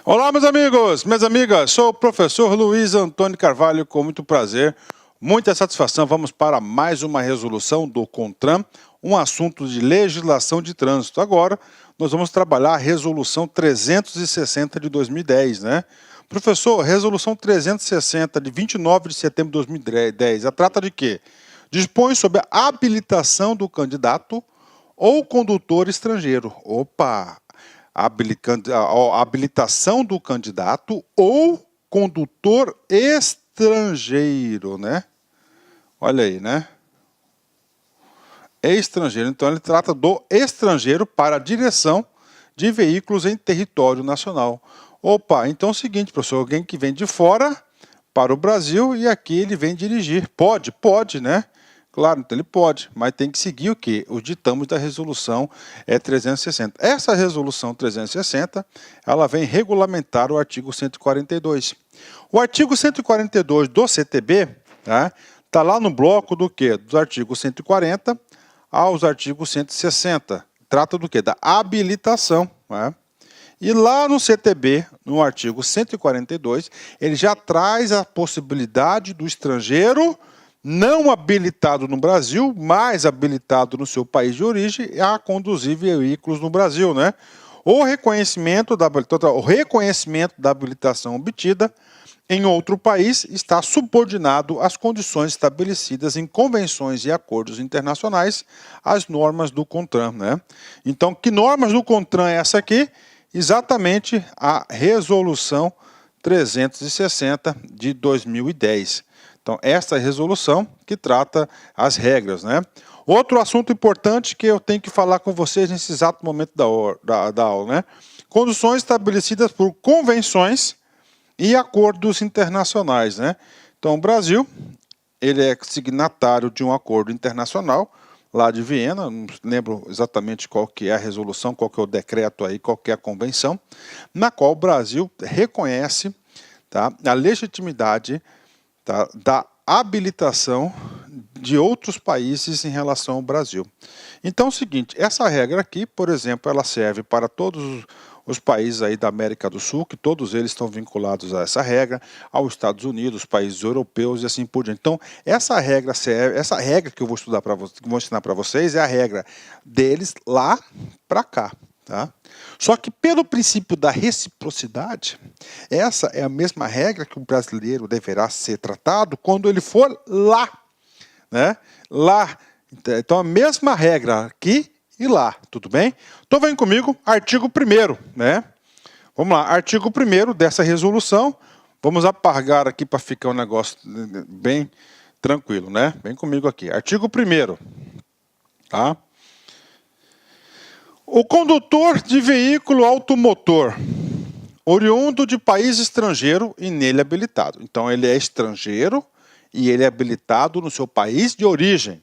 Olá, meus amigos, minhas amigas, sou o professor Luiz Antônio Carvalho, com muito prazer, muita satisfação. Vamos para mais uma resolução do CONTRAN, um assunto de legislação de trânsito. Agora, nós vamos trabalhar a resolução 360 de 2010, né? Professor, resolução 360 de 29 de setembro de 2010, ela trata de quê? Dispõe sobre a habilitação do candidato ou condutor estrangeiro. Opa! A habilitação do candidato ou condutor estrangeiro, né? Olha aí, né? Estrangeiro. Então, ele trata do estrangeiro para a direção de veículos em território nacional. Opa, então é o seguinte, professor, alguém que vem de fora para o Brasil e aqui ele vem dirigir. Pode, né? Claro, então ele pode, mas tem que seguir o quê? Os ditames da resolução 360. Essa resolução 360, ela vem regulamentar o artigo 142. O artigo 142 do CTB, tá lá no bloco do quê? Dos artigos 140 aos artigos 160. Trata do quê? Da habilitação, né? E lá no CTB, no artigo 142, ele já traz a possibilidade do estrangeiro não habilitado no Brasil, mas habilitado no seu país de origem, a conduzir veículos no Brasil, né? O reconhecimento da habilitação obtida em outro país está subordinado às condições estabelecidas em convenções e acordos internacionais, às normas do CONTRAN, né? Então, que normas do CONTRAN é essa aqui? Exatamente a resolução 360 de 2010. Então, esta resolução que trata as regras, né? Outro assunto importante que eu tenho que falar com vocês nesse exato momento da aula, né? Condições estabelecidas por convenções e acordos internacionais, né? Então, o Brasil, ele é signatário de um acordo internacional, lá de Viena, não lembro exatamente qual que é a resolução, qual que é o decreto aí, qual que é a convenção, na qual o Brasil reconhece, tá, a legitimidade, tá, da habilitação de outros países em relação ao Brasil. Então é o seguinte, essa regra aqui, por exemplo, ela serve para todos os países aí da América do Sul, que todos eles estão vinculados a essa regra, aos Estados Unidos, países europeus e assim por diante. Então, essa regra que eu vou estudar para vocês, que vou ensinar para vocês, é a regra deles lá para cá. Tá? Só que pelo princípio da reciprocidade, essa é a mesma regra que o brasileiro deverá ser tratado quando ele for lá, né? Lá. Então a mesma regra aqui e lá, tudo bem? Então vem comigo, artigo 1º, né? Vamos lá, artigo 1º dessa resolução, vamos apagar aqui para ficar um negócio bem tranquilo, né? Vem comigo aqui, artigo 1º, tá? O condutor de veículo automotor, oriundo de país estrangeiro e nele habilitado. Então, ele é estrangeiro e ele é habilitado no seu país de origem.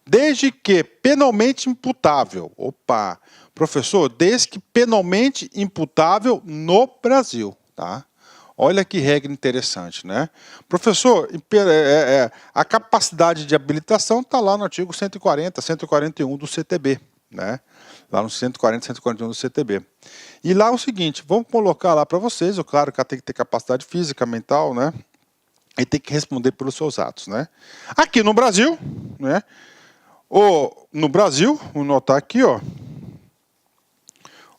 Desde que penalmente imputável. Opa! Professor, desde que penalmente imputável no Brasil, tá? Olha que regra interessante, né? Professor, a capacidade de habilitação está lá no artigo 140, 141 do CTB, né? Lá no 140, 141 do CTB. E lá é o seguinte, vamos colocar lá para vocês, claro que ela tem que ter capacidade física, mental, né? E tem que responder pelos seus atos, né? Aqui no Brasil, né? No Brasil, vou notar aqui, ó.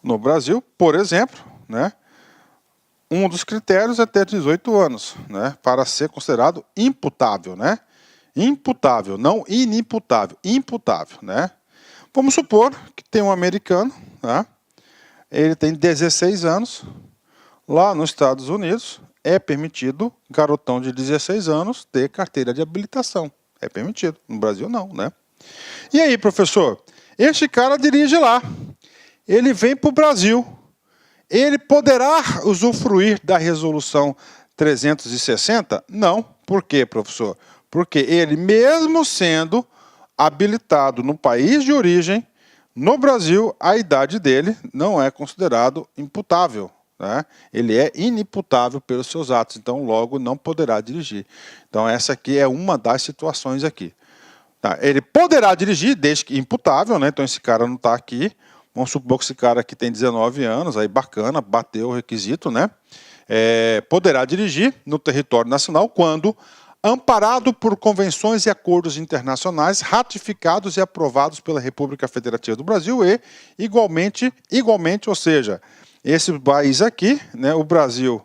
No Brasil, por exemplo, né? Um dos critérios é ter 18 anos, né? Para ser considerado imputável, né? Imputável, não inimputável, imputável, né? Vamos supor que tem um americano, tá? Ele tem 16 anos, lá nos Estados Unidos é permitido, garotão de 16 anos, ter carteira de habilitação. É permitido, no Brasil não, né? E aí, professor, este cara dirige lá, ele vem para o Brasil, ele poderá usufruir da resolução 360? Não. Por quê, professor? Porque ele, mesmo sendo habilitado no país de origem, no Brasil, a idade dele não é considerado imputável, né? Ele é inimputável pelos seus atos, então logo não poderá dirigir. Então essa aqui é uma das situações aqui. Tá? Ele poderá dirigir desde que imputável, né? Então esse cara não está aqui, Vamos supor que esse cara aqui tem 19 anos, aí bacana, bateu o requisito, né? Poderá dirigir no território nacional quando amparado por convenções e acordos internacionais ratificados e aprovados pela República Federativa do Brasil e igualmente, ou seja, esse país aqui, né, o Brasil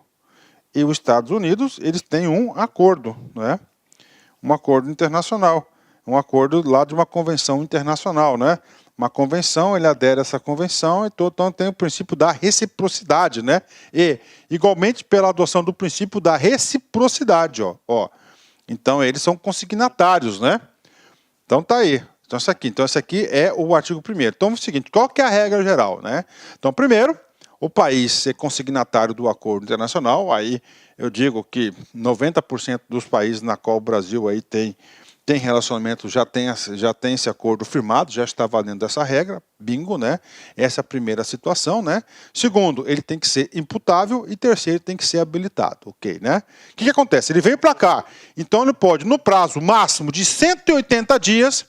e os Estados Unidos, eles têm um acordo, né? Um acordo internacional, um acordo lá de uma convenção internacional, né? Uma convenção, ele adere a essa convenção, então tem o princípio da reciprocidade, né? E, igualmente, pela adoção do princípio da reciprocidade, ó. Então, eles são consignatários, né? Então, tá aí. Então, esse aqui é o artigo 1º. Então, é o seguinte, qual que é a regra geral, né? Então, primeiro, o país ser consignatário do acordo internacional, aí eu digo que 90% dos países na qual o Brasil aí tem relacionamento, já tem esse acordo firmado, já está valendo essa regra, bingo, né? Essa é a primeira situação, né? Segundo, ele tem que ser imputável e terceiro, tem que ser habilitado, ok, né? O que acontece? Ele veio para cá, então ele pode, no prazo máximo de 180 dias,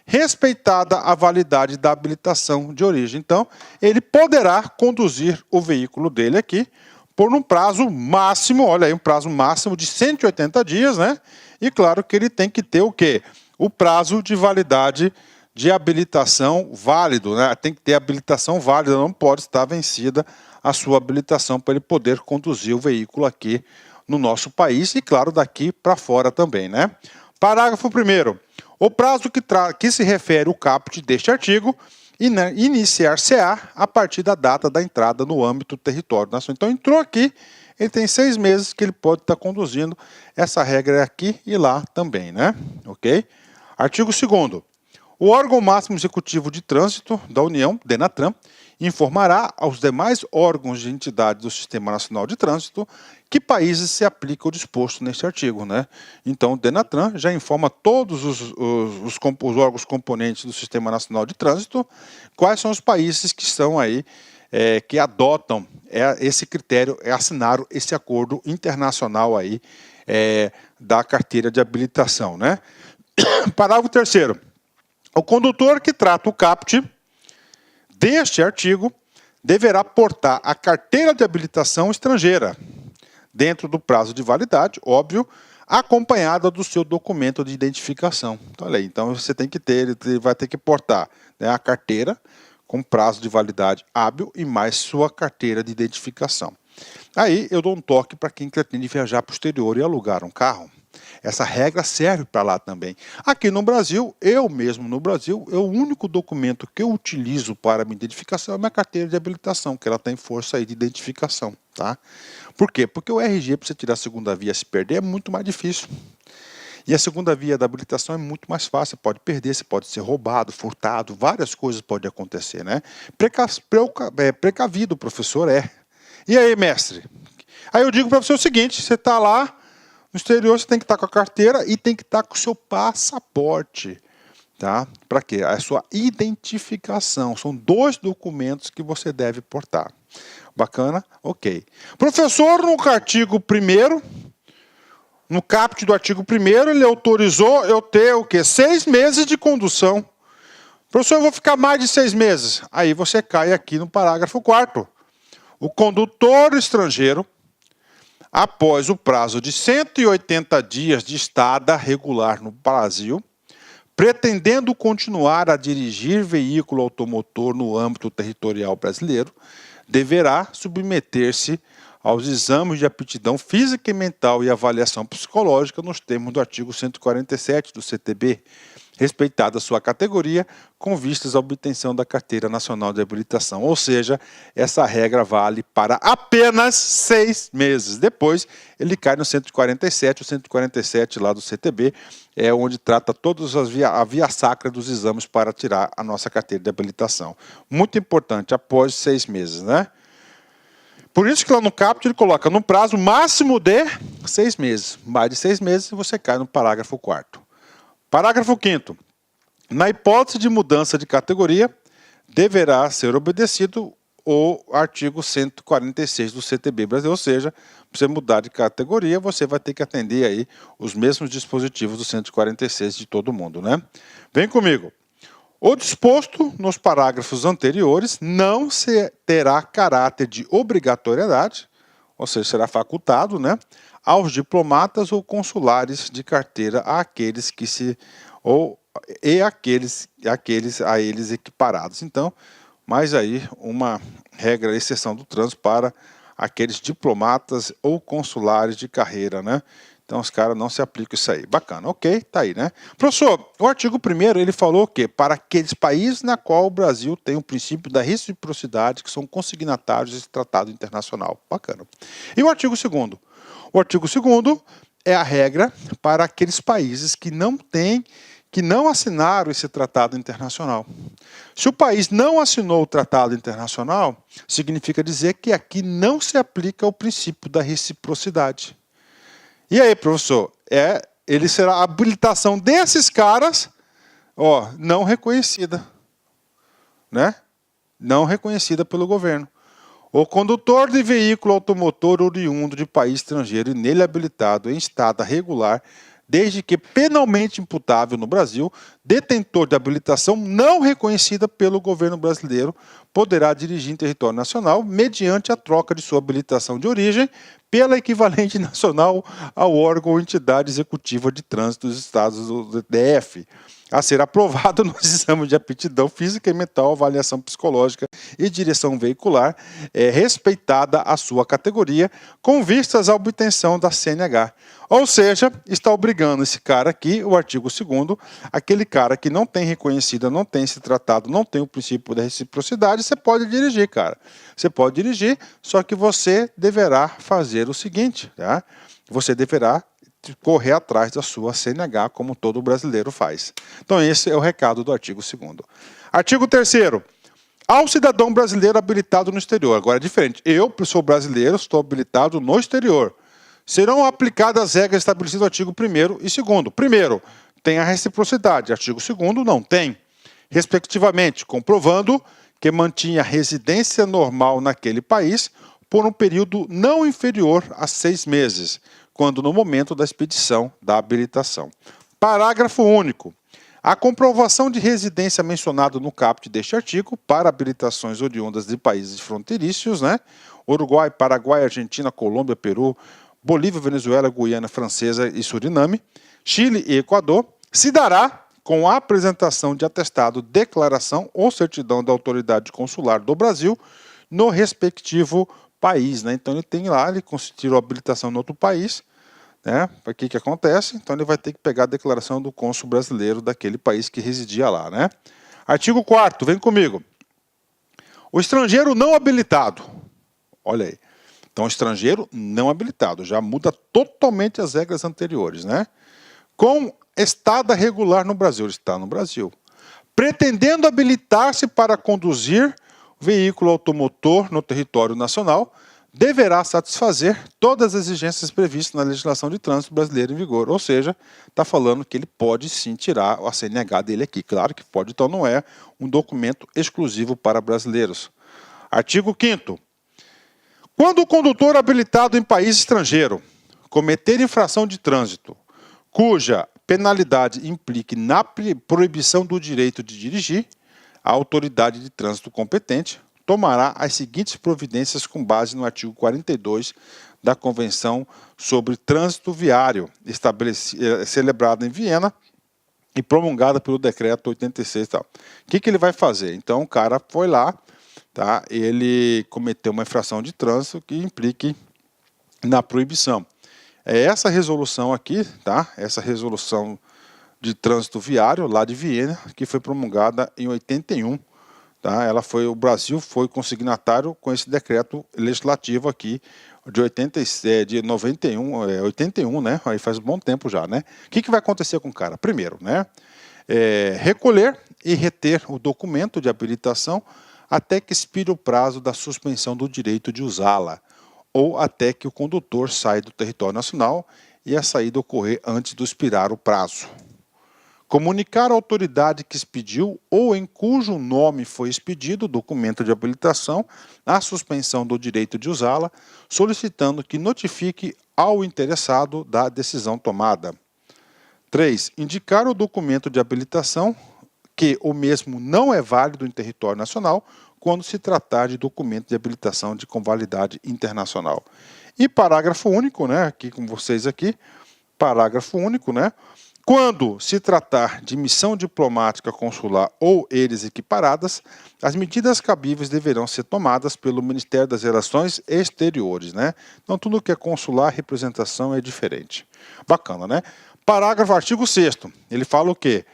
respeitada a validade da habilitação de origem. Então, ele poderá conduzir o veículo dele aqui por um prazo máximo, olha aí, um prazo máximo de 180 dias, né? E claro que ele tem que ter o quê? O prazo de validade de habilitação válido, né? Tem que ter habilitação válida, não pode estar vencida a sua habilitação para ele poder conduzir o veículo aqui no nosso país e, claro, daqui para fora também, né? Parágrafo 1º. O prazo que se refere o caput deste artigo iniciar-se-á a partir da data da entrada no âmbito do território nacional. Então, entrou aqui, ele tem 6 meses que ele pode estar conduzindo. Essa regra é aqui e lá também, né? Ok? Artigo 2º. O órgão máximo executivo de trânsito da União, DENATRAN, informará aos demais órgãos de entidade do Sistema Nacional de Trânsito que países se aplica o disposto neste artigo, né? Então, o DENATRAN já informa todos os órgãos componentes do Sistema Nacional de Trânsito quais são os países que estão aí, que adotam esse critério, assinaram esse acordo internacional aí da carteira de habilitação, né? Parágrafo 3º. O condutor que trata o caput deste artigo deverá portar a carteira de habilitação estrangeira, dentro do prazo de validade, óbvio, acompanhada do seu documento de identificação. Então, olha aí, então você tem que ter, ele vai ter que portar, né, a carteira com prazo de validade hábil e mais sua carteira de identificação. Aí eu dou um toque para quem pretende viajar para o exterior e alugar um carro. Essa regra serve para lá também. Aqui no Brasil, eu mesmo no Brasil, o único documento que eu utilizo para minha identificação é a minha carteira de habilitação, que ela tem força aí de identificação, tá? Por quê? Porque o RG, para você tirar a segunda via se perder, é muito mais difícil. E a segunda via da habilitação é muito mais fácil, você pode perder, você pode ser roubado, furtado, várias coisas podem acontecer, né? Precavido o professor é. E aí, mestre? Aí eu digo para você o seguinte, você está lá, no exterior você tem que estar com a carteira e tem que estar com o seu passaporte, tá? Para quê? A sua identificação. São 2 documentos que você deve portar. Bacana? Ok. Professor, no artigo 1º, no caput do artigo 1º, ele autorizou eu ter o quê? 6 meses de condução. Professor, eu vou ficar mais de 6 meses. Aí você cai aqui no parágrafo 4º. O condutor estrangeiro, após o prazo de 180 dias de estada regular no Brasil, pretendendo continuar a dirigir veículo automotor no âmbito territorial brasileiro, deverá submeter-se aos exames de aptidão física e mental e avaliação psicológica nos termos do artigo 147 do CTB, respeitada a sua categoria, com vistas à obtenção da Carteira Nacional de Habilitação. Ou seja, essa regra vale para apenas 6 meses. Depois, ele cai no 147, o 147 lá do CTB, é onde trata todas a via sacra dos exames para tirar a nossa carteira de habilitação. Muito importante, após 6 meses, né? Por isso que lá no caput ele coloca no prazo máximo de 6 meses. Mais de 6 meses você cai no parágrafo 4º. Parágrafo 5º. Na hipótese de mudança de categoria, deverá ser obedecido o artigo 146 do CTB Brasil, ou seja, para você mudar de categoria, você vai ter que atender aí os mesmos dispositivos do 146 de todo mundo, né? Vem comigo. O disposto nos parágrafos anteriores não terá caráter de obrigatoriedade, ou seja, será facultado, né, aos diplomatas ou consulares de carteira àqueles que se aqueles a eles equiparados. Então, mais aí uma regra, exceção do trânsito para aqueles diplomatas ou consulares de carreira, né? Então os caras não se aplicam isso aí. Bacana, ok, tá aí, né? Professor, o artigo 1º ele falou que para aqueles países na qual o Brasil tem o princípio da reciprocidade, que são consignatários desse tratado internacional. Bacana. E o artigo 2º? O artigo 2º é a regra para aqueles países que não assinaram esse tratado internacional. Se o país não assinou o tratado internacional, significa dizer que aqui não se aplica o princípio da reciprocidade. E aí, professor, ele será a habilitação desses caras, não reconhecida, né? Não reconhecida pelo governo. O condutor de veículo automotor oriundo de país estrangeiro e nele habilitado em estado regular, desde que penalmente imputável no Brasil, detentor de habilitação não reconhecida pelo governo brasileiro, poderá dirigir em território nacional mediante a troca de sua habilitação de origem pela equivalente nacional ao órgão ou entidade executiva de trânsito dos estados do DF, a ser aprovado nos exames de aptidão física e mental, avaliação psicológica e direção veicular, respeitada a sua categoria, com vistas à obtenção da CNH. Ou seja, está obrigando esse cara aqui, o artigo 2º, aquele cara que não tem reconhecida, não tem esse tratado, não tem o princípio da reciprocidade, você pode dirigir, cara. Você pode dirigir, só que você deverá fazer o seguinte, tá? Você deverá correr atrás da sua CNH, como todo brasileiro faz. Então esse é o recado do artigo 2º. Artigo 3º. Ao cidadão brasileiro habilitado no exterior. Agora é diferente. Eu, sou brasileiro, estou habilitado no exterior. Serão aplicadas as regras estabelecidas no artigo 1º e 2º. Primeiro, tem a reciprocidade. Artigo 2º não tem. Respectivamente, comprovando que mantinha residência normal naquele país por um período não inferior a 6 meses, quando no momento da expedição da habilitação. Parágrafo único. A comprovação de residência mencionada no caput deste artigo para habilitações oriundas de países fronteiriços, né? Uruguai, Paraguai, Argentina, Colômbia, Peru, Bolívia, Venezuela, Guiana Francesa e Suriname, Chile e Equador, se dará com a apresentação de atestado, declaração ou certidão da autoridade consular do Brasil no respectivo país, né? Então ele tem lá, ele tirou a habilitação em outro país, né? O que acontece? Então ele vai ter que pegar a declaração do cônsul brasileiro daquele país que residia lá, né? Artigo 4º, vem comigo. O estrangeiro não habilitado, olha aí. Então, estrangeiro não habilitado, já muda totalmente as regras anteriores, né? Com estada regular no Brasil, ele está no Brasil. Pretendendo habilitar-se para conduzir veículo automotor no território nacional, deverá satisfazer todas as exigências previstas na legislação de trânsito brasileira em vigor. Ou seja, está falando que ele pode sim tirar a CNH dele aqui. Claro que pode, então não é um documento exclusivo para brasileiros. Artigo 5º. Quando o condutor habilitado em país estrangeiro cometer infração de trânsito, cuja penalidade implique na proibição do direito de dirigir, a autoridade de trânsito competente tomará as seguintes providências com base no artigo 42 da Convenção sobre Trânsito Viário, celebrada em Viena e promulgada pelo Decreto 86 e tal. O que ele vai fazer? Então o cara foi lá, tá? Ele cometeu uma infração de trânsito que implique na proibição. É essa resolução aqui, tá? Essa resolução de trânsito viário lá de Viena, que foi promulgada em 81, tá? O Brasil foi consignatário com esse decreto legislativo aqui de 81, né? Aí faz um bom tempo já, né? O que vai acontecer com o cara? Primeiro, né? Recolher e reter o documento de habilitação até que expire o prazo da suspensão do direito de usá-la, ou até que o condutor saia do território nacional e a saída ocorrer antes do expirar o prazo. Comunicar à autoridade que expediu ou em cujo nome foi expedido o documento de habilitação a suspensão do direito de usá-la, solicitando que notifique ao interessado da decisão tomada. 3. Indicar o documento de habilitação que o mesmo não é válido em território nacional quando se tratar de documento de habilitação com validade internacional. E parágrafo único, né, aqui com vocês aqui, parágrafo único, né, quando se tratar de missão diplomática consular ou eles equiparadas, as medidas cabíveis deverão ser tomadas pelo Ministério das Relações Exteriores, né? Então, tudo que é consular, representação é diferente. Bacana, né? Parágrafo, artigo 6º, ele fala o quê?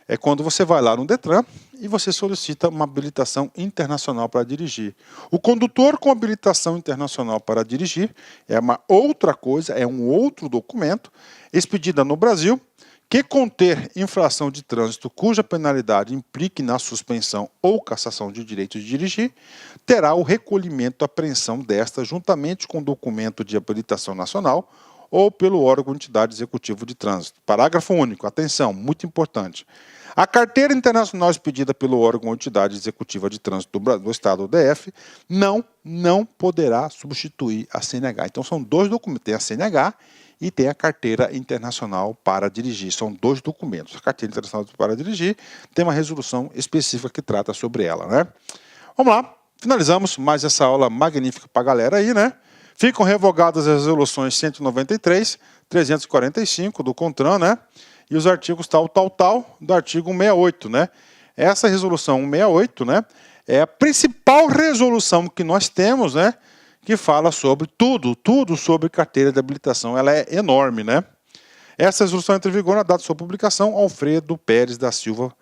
É quando você vai lá no Detran e você solicita uma habilitação internacional para dirigir. O condutor com habilitação internacional para dirigir é uma outra coisa, é um outro documento, expedida no Brasil, que conter infração de trânsito cuja penalidade implique na suspensão ou cassação de direito de dirigir, terá o recolhimento e apreensão desta juntamente com o documento de habilitação nacional ou pelo órgão ou entidade executivo de trânsito. Parágrafo único, atenção, muito importante. A carteira internacional expedida pelo órgão ou entidade executiva de trânsito do Estado ou DF não poderá substituir a CNH. Então são dois documentos, tem a CNH e tem a carteira internacional para dirigir. São dois documentos. A carteira internacional para dirigir tem uma resolução específica que trata sobre ela, né? Vamos lá, finalizamos mais essa aula magnífica para a galera aí, né? Ficam revogadas as resoluções 193, 345 do CONTRAN, né? E os artigos tal do artigo 168, né? Essa resolução 168, né, é a principal resolução que nós temos, né, que fala sobre tudo sobre carteira de habilitação. Ela é enorme, né? Essa resolução entra em vigor na data de sua publicação. Alfredo Pérez da Silva,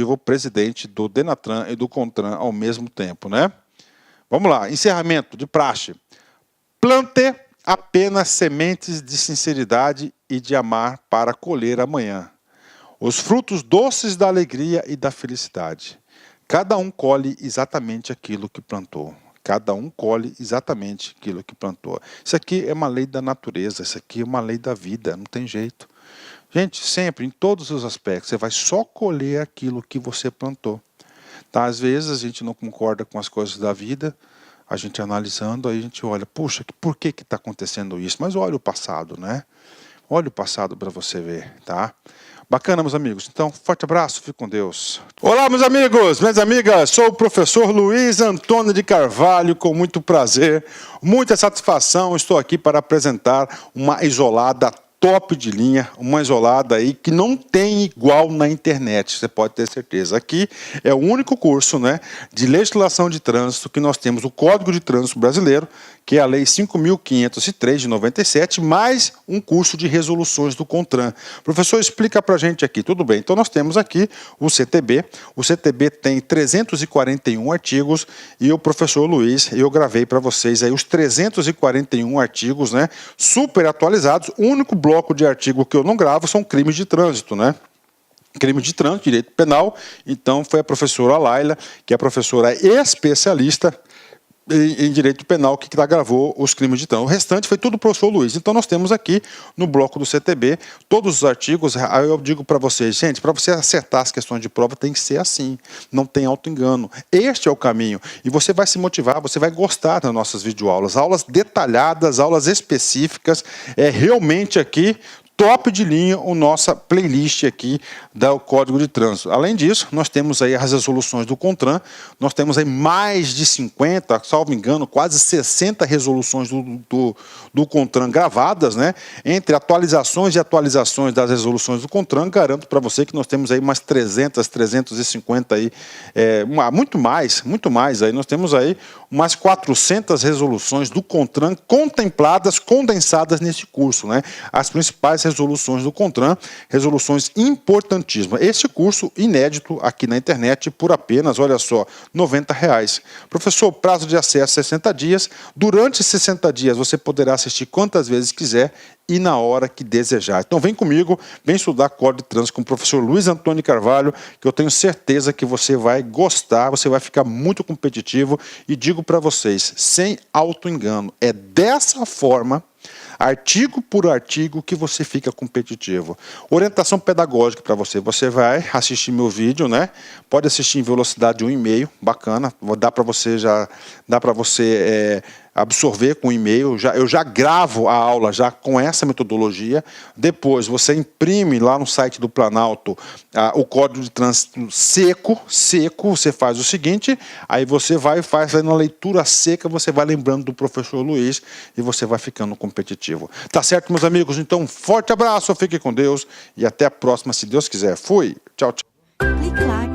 o presidente do Denatran e do CONTRAN ao mesmo tempo, né? Vamos lá, encerramento de praxe. Plante apenas sementes de sinceridade e de amar para colher amanhã os frutos doces da alegria e da felicidade. Cada um colhe exatamente aquilo que plantou. Cada um colhe exatamente aquilo que plantou. Isso aqui é uma lei da natureza, isso aqui é uma lei da vida, não tem jeito. Gente, sempre, em todos os aspectos, você vai só colher aquilo que você plantou. Tá? Às vezes a gente não concorda com as coisas da vida, a gente analisando, aí a gente olha, puxa, por que está acontecendo isso? Mas olha o passado, né? Olha o passado para você ver, tá? Bacana, meus amigos. Então, forte abraço, fique com Deus. Olá, meus amigos, minhas amigas. Sou o professor Luiz Antônio de Carvalho, com muito prazer, muita satisfação. Estou aqui para apresentar uma isolada top de linha, uma isolada aí que não tem igual na internet, você pode ter certeza. Aqui é o único curso, né, de legislação de trânsito que nós temos, o Código de Trânsito Brasileiro, que é a Lei 5.503 de 97, mais um curso de resoluções do CONTRAN. Professor, explica para a gente aqui. Tudo bem, então nós temos aqui o CTB. O CTB tem 341 artigos e o professor Luiz, eu gravei para vocês aí os 341 artigos, né, super atualizados. O único bloco de artigo que eu não gravo são crimes de trânsito, né? Crime de trânsito, direito penal. Então foi a professora Laila, que é a professora especialista em direito penal, que gravou os crimes de trânsito. O restante foi tudo o professor Luiz. Então nós temos aqui no bloco do CTB todos os artigos. Aí eu digo para vocês, gente, para você acertar as questões de prova tem que ser assim, não tem auto-engano. Este é o caminho. E você vai se motivar, você vai gostar das nossas videoaulas, aulas detalhadas, aulas específicas. É realmente aqui top de linha a nossa playlist aqui do Código de Trânsito. Além disso, nós temos aí as resoluções do CONTRAN, nós temos aí mais de 50, salvo engano, quase 60 resoluções do CONTRAN gravadas, né? Entre atualizações e atualizações das resoluções do CONTRAN, garanto para você que nós temos aí umas 300, 350 aí, muito mais aí, nós temos aí umas 400 resoluções do CONTRAN contempladas, condensadas nesse curso, né? As principais resoluções do CONTRAN, resoluções importantíssimas. Esse curso inédito aqui na internet por apenas, olha só, R$90. Professor, prazo de acesso 60 dias. Durante 60 dias você poderá assistir quantas vezes quiser e na hora que desejar. Então vem comigo, vem estudar Código de Trânsito com o professor Luiz Antônio Carvalho, que eu tenho certeza que você vai gostar, você vai ficar muito competitivo e digo para vocês, sem auto-engano, é dessa forma, artigo por artigo, que você fica competitivo. Orientação pedagógica para você. Você vai assistir meu vídeo, né? Pode assistir em velocidade 1,5, bacana. Dá para você absorver com e-mail, eu já gravo a aula já com essa metodologia. Depois você imprime lá no site do Planalto o código de trânsito seco, você faz o seguinte, aí você vai e faz aí na leitura seca, você vai lembrando do professor Luiz e você vai ficando competitivo. Tá certo, meus amigos? Então, forte abraço, fique com Deus e até a próxima, se Deus quiser. Fui, tchau, tchau. Clique lá